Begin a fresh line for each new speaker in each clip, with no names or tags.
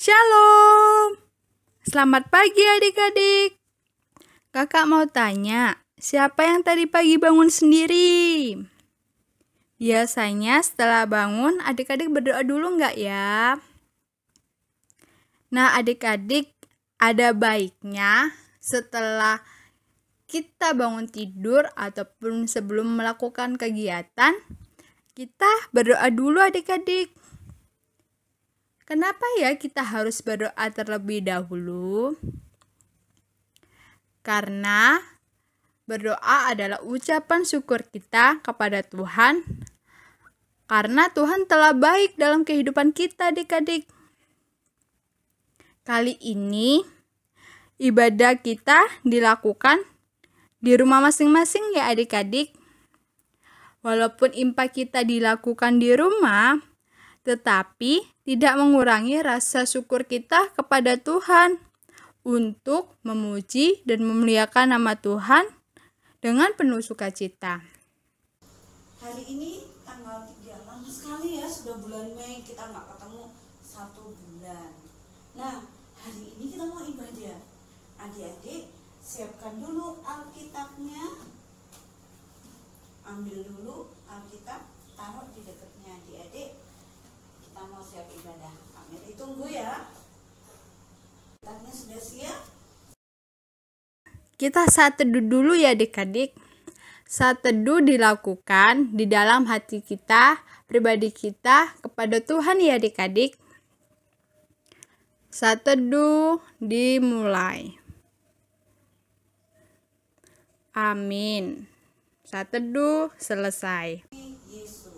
Shalom. Selamat pagi adik-adik. Kakak mau tanya, siapa yang tadi pagi bangun sendiri? Biasanya setelah bangun, adik-adik berdoa dulu nggak ya? Nah adik-adik, ada baiknya setelah kita bangun tidur ataupun sebelum melakukan kegiatan, kita berdoa dulu adik-adik. Kenapa ya kita harus berdoa terlebih dahulu? Karena berdoa adalah ucapan syukur kita kepada Tuhan, karena Tuhan telah baik dalam kehidupan kita adik-adik. Kali ini ibadah kita dilakukan di rumah masing-masing ya adik-adik. Walaupun impak kita dilakukan di rumah, tetapi tidak mengurangi rasa syukur kita kepada Tuhan untuk memuji dan memuliakan nama Tuhan dengan penuh sukacita.
Hari ini tanggal 3, lama sekali ya, sudah bulan Mei, kita nggak ketemu 1 bulan. Nah, hari ini kita mau ibadah. Adik-adik, siapkan dulu Alkitabnya. Ambil dulu Alkitab, taruh di dekatnya adik-adik. Kita mau siap ibadah. Amin, ditunggu ya. Alkitabnya sudah siap?
Kita saat teduh dulu ya adik-adik. Saat teduh dilakukan di dalam hati kita, pribadi kita kepada Tuhan ya adik-adik. Saat teduh dimulai. Amin. Saat teduh selesai.
Yesus.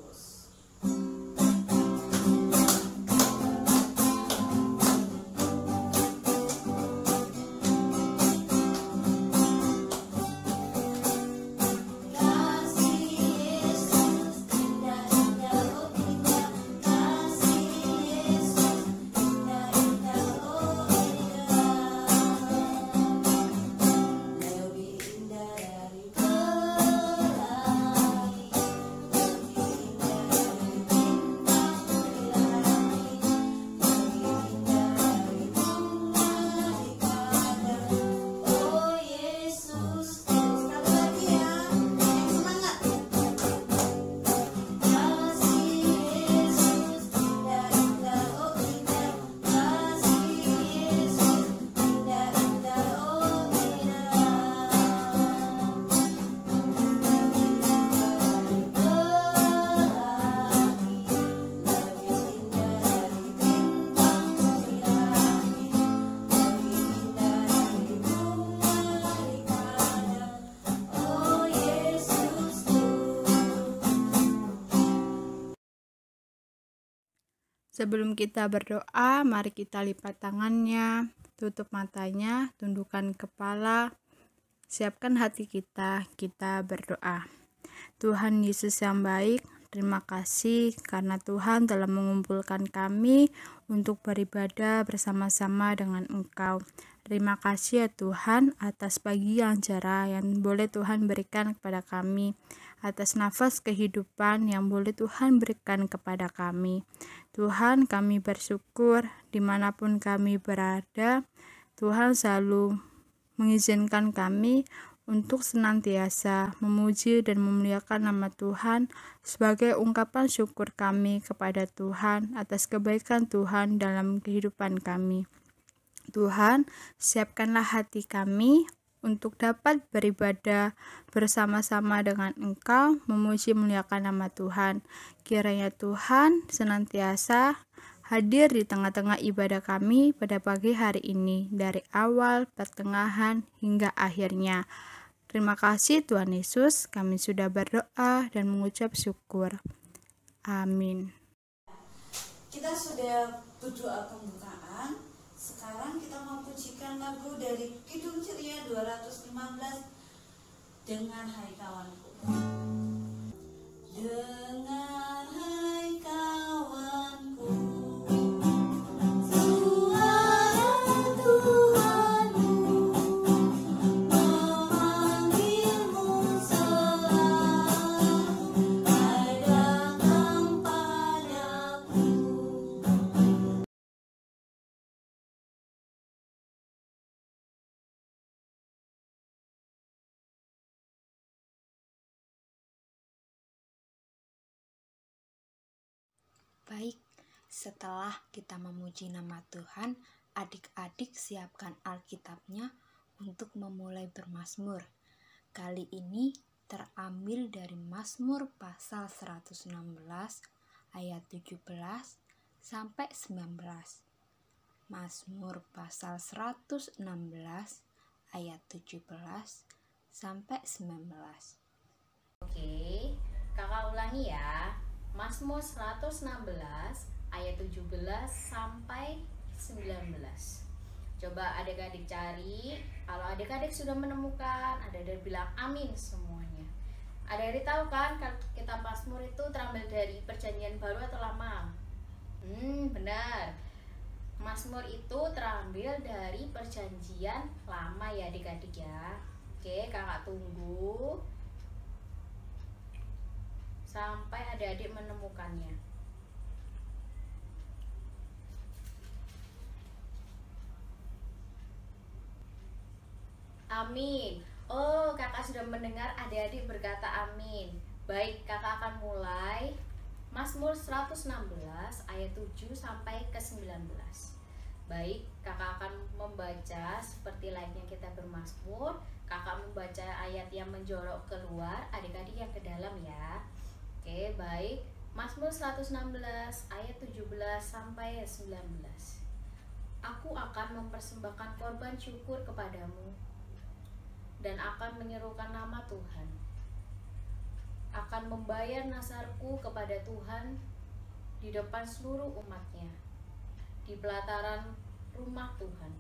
Sebelum kita berdoa, mari kita lipat tangannya, tutup matanya, tundukkan kepala, siapkan hati kita berdoa. Tuhan Yesus yang baik, terima kasih karena Tuhan telah mengumpulkan kami untuk beribadah bersama-sama dengan Engkau. Terima kasih ya Tuhan atas pagi yang cerah yang boleh Tuhan berikan kepada kami, atas nafas kehidupan yang boleh Tuhan berikan kepada kami. Tuhan, kami bersyukur dimanapun kami berada, Tuhan selalu mengizinkan kami untuk senantiasa memuji dan memuliakan nama Tuhan sebagai ungkapan syukur kami kepada Tuhan atas kebaikan Tuhan dalam kehidupan kami. Tuhan, siapkanlah hati kami untuk dapat beribadah bersama-sama dengan Engkau, memuji memuliakan nama Tuhan. Kiranya Tuhan senantiasa hadir di tengah-tengah ibadah kami pada pagi hari ini, dari awal, pertengahan, hingga akhirnya. Terima kasih Tuhan Yesus, kami sudah berdoa dan mengucap syukur. Amin.
Kita sudah berdoa pembukaan. Sekarang kita mau pujikan lagu dari Kidung Ceria 215 dengan Hai Kawanku. Dengar hai kawanku, suara Tuhanmu memanggilmu selalu, hai datang padaku.
Baik, setelah kita memuji nama Tuhan, adik-adik siapkan Alkitabnya untuk memulai bermazmur. Kali ini terambil dari Mazmur pasal 116 ayat 17 sampai 19. Mazmur pasal 116 ayat 17 sampai 19.
Oke, kakak ulangi ya. Mazmur 116 ayat 17 sampai 19. Coba adik-adik cari. Kalau adik-adik sudah menemukan, adik-adik bilang amin semuanya. Adik-adik tahu kan kitab Mazmur itu terambil dari Perjanjian Baru atau Lama? Benar. Mazmur itu terambil dari Perjanjian Lama ya adik-adik ya. Oke, kakak tunggu sampai adik-adik menemukannya. Amin. Oh, kakak sudah mendengar adik-adik berkata amin. Baik, kakak akan mulai Mazmur 116 ayat 7 sampai ke 19. Baik, kakak akan membaca seperti layaknya kita bermazmur. Kakak membaca ayat yang menjorok keluar, adik-adik yang ke dalam ya. Oke, baik. Mazmur 116 ayat 17 sampai 19. Aku akan mempersembahkan korban syukur kepadamu dan akan menyerukan nama Tuhan. Akan membayar nasarku kepada Tuhan di depan seluruh umatnya, di pelataran rumah Tuhan,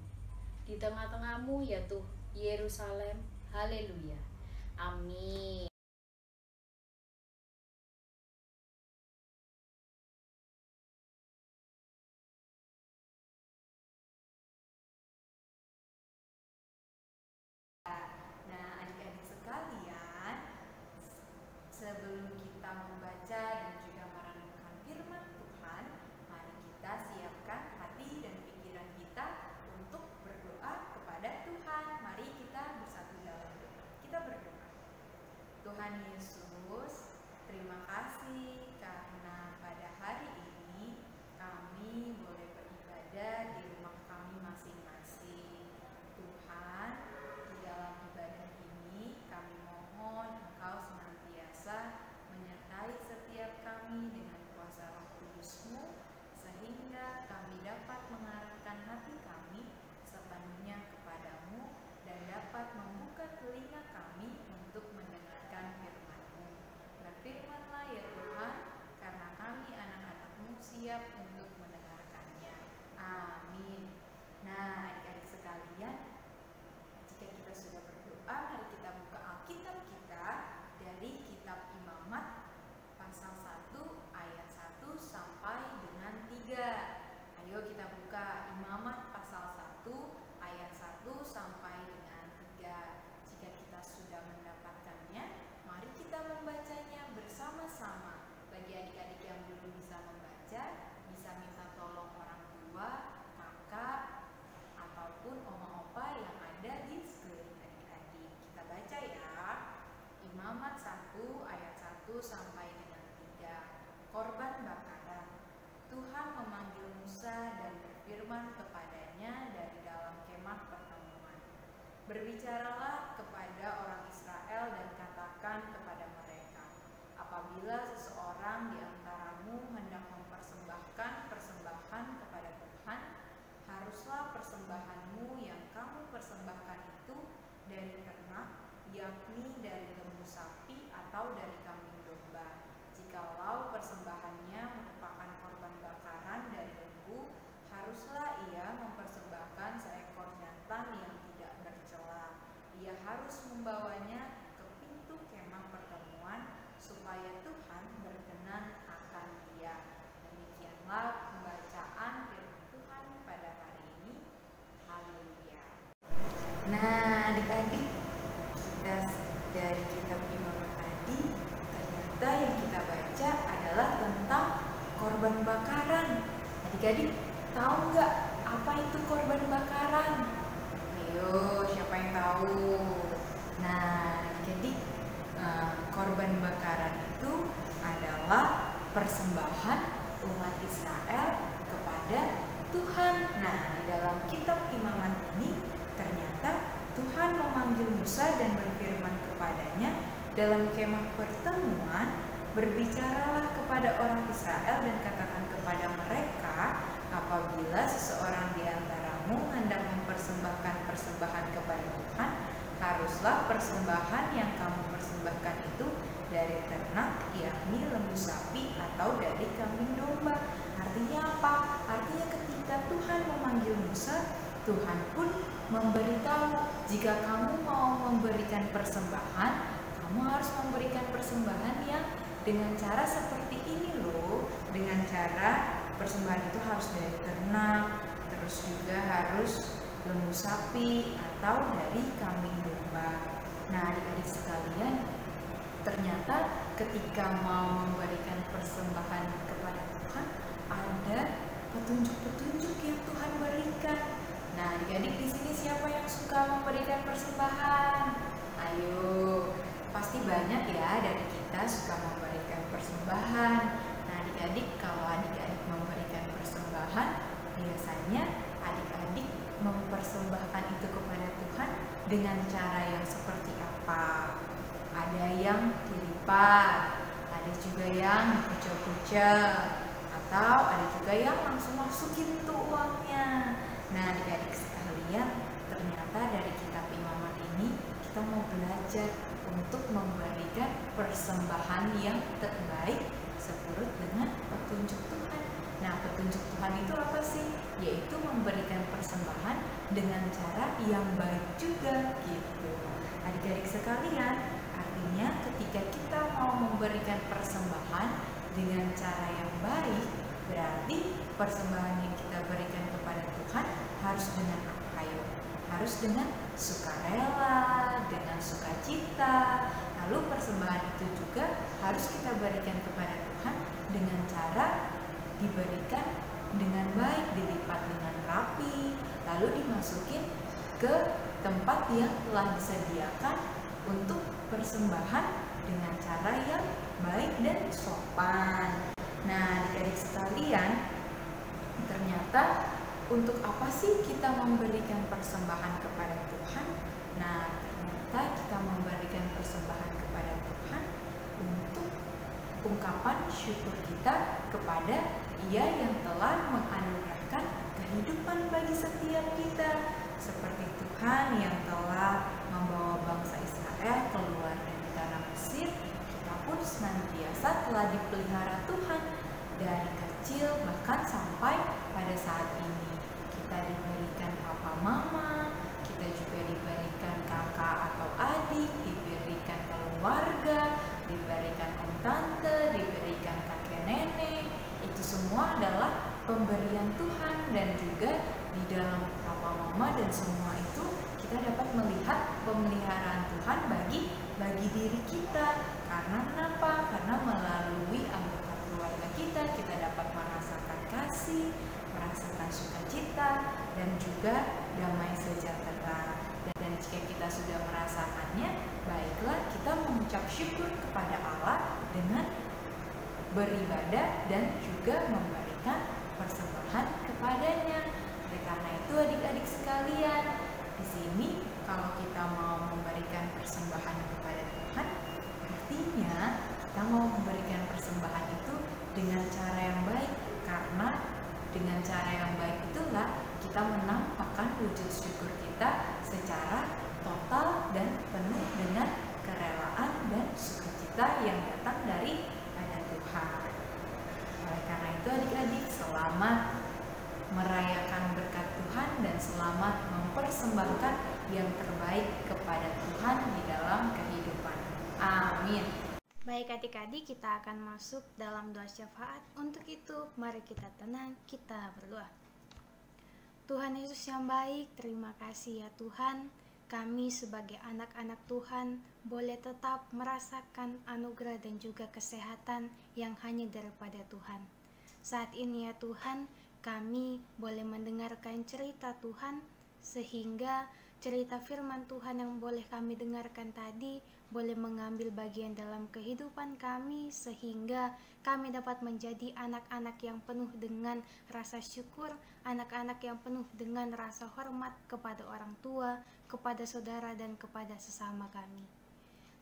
di tengah-tengahmu ya Tuhan Yerusalem. Haleluya. Amin.
Nah, adik-adik sekalian, sebelum kita membaca dan juga merenungkan firman Tuhan, mari kita siapkan hati dan pikiran kita untuk berdoa kepada Tuhan. Mari kita bersatu dalam doa. Kita berdoa. Tuhan Yesus, terima kasih karena pada hari ini kami boleh beribadah di rumah kami masing-masing. Tuhan, di dalam ibadah ini kami mohon Engkau senantiasa menyertai setiap kami dengan kuasa Roh Kudus-Mu, sehingga kami dapat mengarahkan hati kami sepenuhnya kepadamu dan dapat membuka telinga kami untuk mendengarkan firman-Mu. Berfirmanlah ya Tuhan, karena kami anak-anak-Mu siap untuk mendengarkannya. Amin. Nah, adik-adik sekalian, jika kita sudah berdoa, mari kita buka Alkitab kita dari kitab Imamat pasal 1 ayat 1 sampai dengan 3. Ayo kita buka Imamat pasal 1 ayat 1 sampai dengan 3. Jika kita sudah mendapatkannya, mari kita membacanya bersama-sama. Bagi adik-adik yang belum bisa membaca, bisa minta tolong orang tua, kakak, ataupun oma-opa yang ada di sekeliling adik-adik. Kita baca ya. Imamat 1 ayat 1 sampai dengan 3. Korban bakaran. Tuhan memanggil Musa dan berfirman kepadanya dari dalam kemah pertemuan. Berbicaralah kepada orang Israel dan katakan kepada mereka, apabila seseorang di antaramu hendak mempersembahkan persembahan kepada Tuhan, haruslah persembahanmu yang kamu persembahkan itu dari ternak, yakni dari lembu sapi atau dari kambing domba. Jikalau persembahannya merupakan korban bakaran dari lembu, haruslah ia mempersembahkan seekor jantan yang tidak bercela. Ia harus membawanya ke pintu kemah pertemuan supaya Tuhan berkenan akan dia. Demikianlah pembacaan firman Tuhan pada hari ini. Haleluya. Nah, adik-adik, kita dari kitab Imamat tadi, ternyata yang kita baca adalah tentang korban bakaran. Adik-adik tahu nggak apa itu korban bakaran? Ayo, siapa yang tahu? Nah, jadi korban bakaran itu adalah persembahan umat memanggil Musa dan berfirman kepadanya dalam kemah pertemuan, berbicaralah kepada orang Israel dan katakan kepada mereka, apabila seseorang di antaramu hendak mempersembahkan persembahan kepada Tuhan, haruslah persembahan yang kamu persembahkan itu dari ternak, yakni lembu sapi atau dari kambing domba. Artinya apa? Artinya ketika Tuhan memanggil Musa, Tuhan pun memberitahu, jika kamu mau memberikan persembahan, kamu harus memberikan persembahan yang dengan cara seperti ini loh. Dengan cara persembahan itu harus dari ternak, terus juga harus lembu sapi atau dari kambing domba. Nah, adik-adik sekalian, ternyata ketika mau memberikan persembahan kepada Tuhan, ada petunjuk-petunjuk yang Tuhan berikan. Nah, adik-adik di sini siapa yang suka memberikan persembahan? Ayo, pasti banyak ya dari kita suka memberikan persembahan. Nah, adik-adik, kalau adik-adik memberikan persembahan, biasanya adik-adik mempersembahkan itu kepada Tuhan dengan cara yang seperti apa? Ada yang dilipat, ada juga yang dikucil-kucil, atau ada juga yang langsung masukin tuh uangnya. Nah, adik-adik sekalian, ternyata dari kitab Imamat ini kita mau belajar untuk memberikan persembahan yang terbaik seturut dengan petunjuk Tuhan. Nah, petunjuk Tuhan itu apa sih? Yaitu memberikan persembahan dengan cara yang baik juga gitu. Adik-adik sekalian, artinya ketika kita mau memberikan persembahan dengan cara yang baik, berarti persembahan yang kita berikan kepada Tuhan harus dengan apa? Harus dengan sukarela, dengan sukacita. Lalu persembahan itu juga harus kita berikan kepada Tuhan dengan cara diberikan dengan baik, dilipat dengan rapi, lalu dimasukin ke tempat yang telah disediakan untuk persembahan dengan cara yang baik dan sopan. Nah, adik-adik sekalian, ternyata untuk apa sih kita memberikan persembahan kepada Tuhan? Nah, ternyata kita memberikan persembahan kepada Tuhan untuk ungkapan syukur kita kepada Dia yang telah menganugerahkan kehidupan bagi setiap kita, seperti Tuhan yang telah membawa bangsa Israel keluar dari tanah Mesir. Kita pun senantiasa telah dipelihara Tuhan dari kecil bahkan sampai pada saat ini. Kita diberikan papa mama, kita juga diberikan kakak atau adik, diberikan keluarga, diberikan om tante, diberikan kakek nenek. Itu semua adalah pemberian Tuhan, dan juga di dalam papa mama dan semua itu kita dapat melihat pemeliharaan Tuhan bagi diri kita. Karena kenapa? Karena melalui anggota keluarga kita dapat merasakan kasih, merasakan sukacita, dan juga damai sejahtera. Dan jika kita sudah merasakannya, baiklah kita mengucap syukur kepada Allah dengan beribadah dan juga memberikan persembahan kepadanya. Oleh karena itu, adik-adik sekalian, di sini kalau kita mau memberikan persembahan kepada Tuhan, artinya kita mau memberikan persembahan itu dengan cara yang baik, karena dengan cara yang baik itulah kita menampakkan wujud syukur kita secara total dan penuh dengan kerelaan dan sukacita yang datang dari Tuhan. Oleh karena itu, adik-adik, selamat merayakan berkat Tuhan dan selamat mempersembahkan yang terbaik kepada Tuhan di dalam kehidupan. Amin.
Baik adik-adik, kita akan masuk dalam doa syafaat. Untuk itu, mari kita tenang, kita berdoa. Tuhan Yesus yang baik, terima kasih ya Tuhan. Kami sebagai anak-anak Tuhan boleh tetap merasakan anugerah dan juga kesehatan yang hanya daripada Tuhan. Saat ini ya Tuhan, kami boleh mendengarkan cerita Tuhan, sehingga cerita firman Tuhan yang boleh kami dengarkan tadi boleh mengambil bagian dalam kehidupan kami, sehingga kami dapat menjadi anak-anak yang penuh dengan rasa syukur, anak-anak yang penuh dengan rasa hormat kepada orang tua, kepada saudara, dan kepada sesama kami.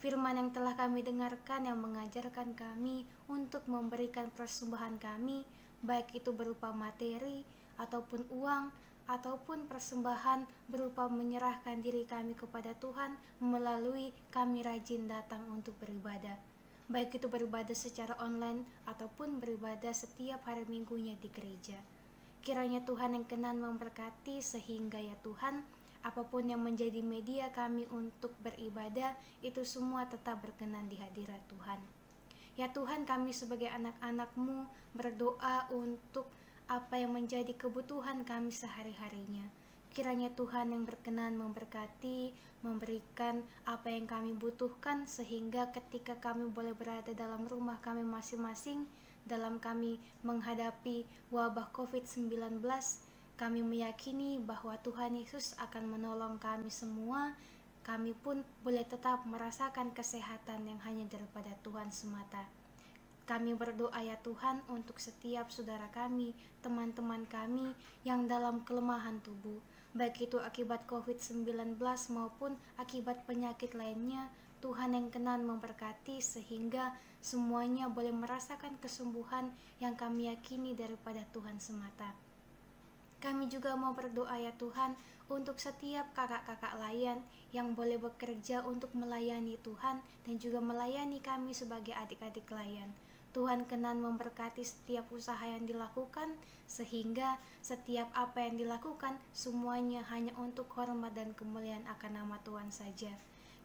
Firman yang telah kami dengarkan yang mengajarkan kami untuk memberikan persembahan kami, baik itu berupa materi ataupun uang, ataupun persembahan berupa menyerahkan diri kami kepada Tuhan melalui kami rajin datang untuk beribadah, baik itu beribadah secara online ataupun beribadah setiap hari minggunya di gereja. Kiranya Tuhan yang kenan memberkati, sehingga ya Tuhan, apapun yang menjadi media kami untuk beribadah, itu semua tetap berkenan di hadirat Tuhan. Ya Tuhan, kami sebagai anak-anak-Mu berdoa untuk apa yang menjadi kebutuhan kami sehari-harinya. Kiranya Tuhan yang berkenan memberkati, memberikan apa yang kami butuhkan, sehingga ketika kami boleh berada dalam rumah kami masing-masing, dalam kami menghadapi wabah COVID-19, kami meyakini bahwa Tuhan Yesus akan menolong kami semua. Kami pun boleh tetap merasakan kesehatan yang hanya daripada Tuhan semata. Kami berdoa ya Tuhan untuk setiap saudara kami, teman-teman kami yang dalam kelemahan tubuh, baik itu akibat COVID-19 maupun akibat penyakit lainnya. Tuhan yang kenan memberkati, sehingga semuanya boleh merasakan kesembuhan yang kami yakini daripada Tuhan semata. Kami juga mau berdoa ya Tuhan untuk setiap kakak-kakak layan yang boleh bekerja untuk melayani Tuhan dan juga melayani kami sebagai adik-adik layan. Tuhan kenan memberkati setiap usaha yang dilakukan, sehingga setiap apa yang dilakukan semuanya hanya untuk hormat dan kemuliaan akan nama Tuhan saja.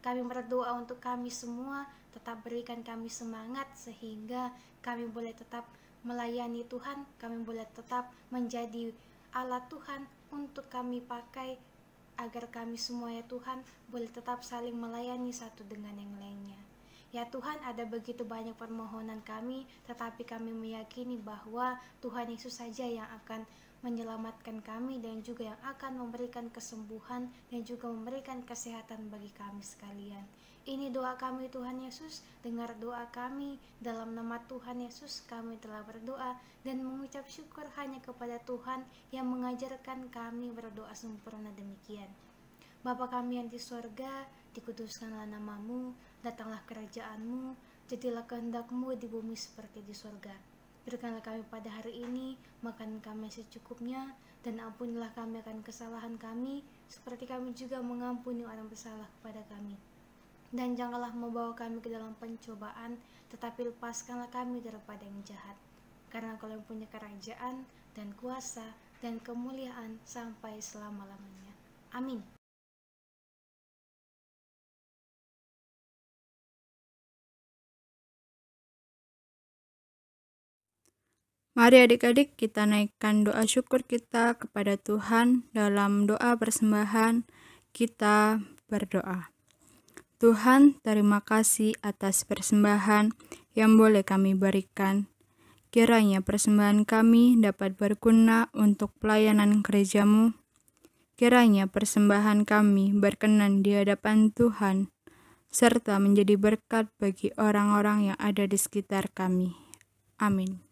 Kami berdoa untuk kami semua, tetap berikan kami semangat sehingga kami boleh tetap melayani Tuhan, kami boleh tetap menjadi alat Tuhan untuk kami pakai, agar kami semua ya Tuhan boleh tetap saling melayani satu dengan yang lainnya. Ya Tuhan, ada begitu banyak permohonan kami, tetapi kami meyakini bahwa Tuhan Yesus saja yang akan menyelamatkan kami dan juga yang akan memberikan kesembuhan dan juga memberikan kesehatan bagi kami sekalian. Ini doa kami Tuhan Yesus, dengar doa kami, dalam nama Tuhan Yesus kami telah berdoa dan mengucap syukur hanya kepada Tuhan yang mengajarkan kami berdoa sempurna demikian. Bapa kami yang di sorga, dikuduskanlah nama-Mu, datanglah kerajaan-Mu, jadilah kehendak-Mu di bumi seperti di sorga. Berikanlah kami pada hari ini makanan kami secukupnya, dan ampunilah kami akan kesalahan kami, seperti kami juga mengampuni orang bersalah kepada kami. Dan janganlah membawa kami ke dalam pencobaan, tetapi lepaskanlah kami daripada yang jahat. Karena Engkau yang punya kerajaan dan kuasa dan kemuliaan sampai selama-lamanya. Amin.
Mari adik-adik kita naikkan doa syukur kita kepada Tuhan. Dalam doa persembahan kita berdoa. Tuhan, terima kasih atas persembahan yang boleh kami berikan. Kiranya persembahan kami dapat berguna untuk pelayanan gereja-Mu. Kiranya persembahan kami berkenan di hadapan Tuhan, serta menjadi berkat bagi orang-orang yang ada di sekitar kami. Amin.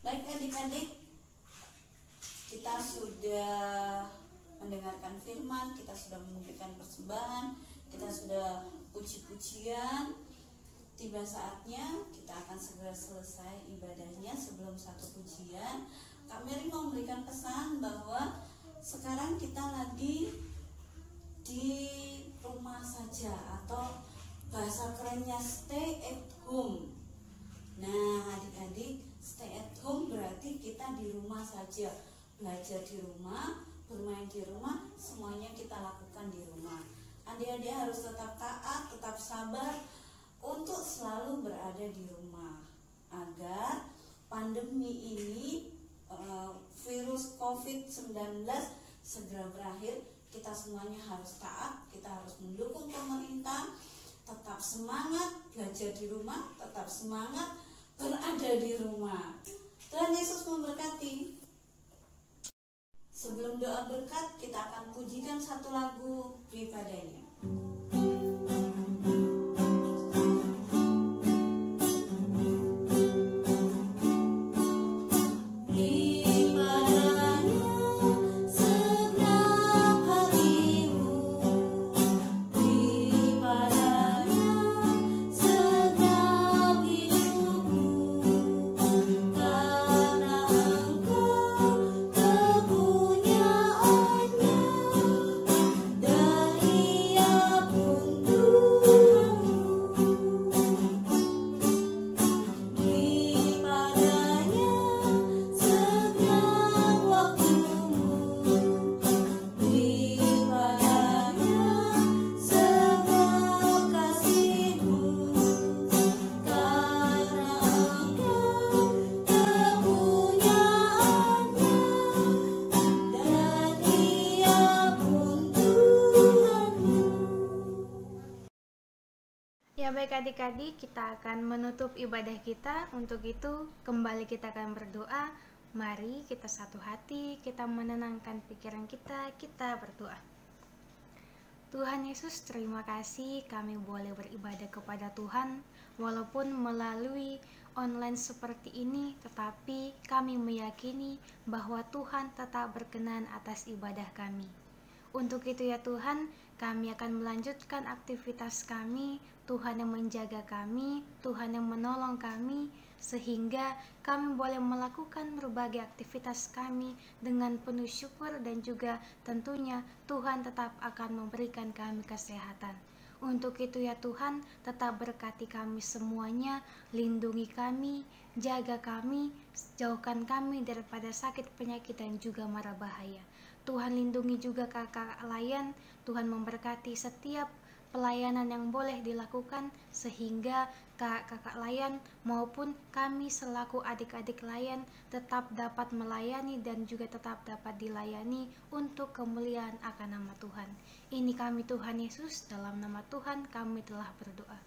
Baik adik-adik, kita sudah mendengarkan firman, kita sudah memberikan persembahan, kita sudah puji-pujian. Tiba saatnya kita akan segera selesai ibadahnya. Sebelum satu pujian, Kak Mary mau memberikan pesan bahwa sekarang kita lagi di rumah saja, atau bahasa kerennya stay at home. Nah adik-adik, stay at home berarti kita di rumah saja, belajar di rumah, bermain di rumah, semuanya kita lakukan di rumah. Adik-adik harus tetap taat, tetap sabar untuk selalu berada di rumah, agar pandemi ini, virus COVID-19 segera berakhir. Kita semuanya harus taat, kita harus mendukung pemerintah, tetap semangat belajar di rumah, tetap semangat berada di rumah. Tuhan Yesus memberkati. Sebelum doa berkat, kita akan pujikan satu lagu pribadinya.
Ya baik adik-adik, kita akan menutup ibadah kita. Untuk itu kembali kita akan berdoa. Mari kita satu hati, kita menenangkan pikiran kita berdoa. Tuhan Yesus, terima kasih kami boleh beribadah kepada Tuhan walaupun melalui online seperti ini, tetapi kami meyakini bahwa Tuhan tetap berkenan atas ibadah kami. Untuk itu ya Tuhan, kami akan melanjutkan aktivitas kami. Tuhan yang menjaga kami, Tuhan yang menolong kami, sehingga kami boleh melakukan berbagai aktivitas kami dengan penuh syukur, dan juga tentunya Tuhan tetap akan memberikan kami kesehatan. Untuk itu ya Tuhan, tetap berkati kami semuanya, lindungi kami, jaga kami, jauhkan kami daripada sakit, penyakit, dan juga mara bahaya. Tuhan lindungi juga kakak layan, Tuhan memberkati setiap pelayanan yang boleh dilakukan, sehingga kakak layan maupun kami selaku adik-adik layan tetap dapat melayani dan juga tetap dapat dilayani untuk kemuliaan akan nama Tuhan. Ini kami Tuhan Yesus, dalam nama Tuhan kami telah berdoa.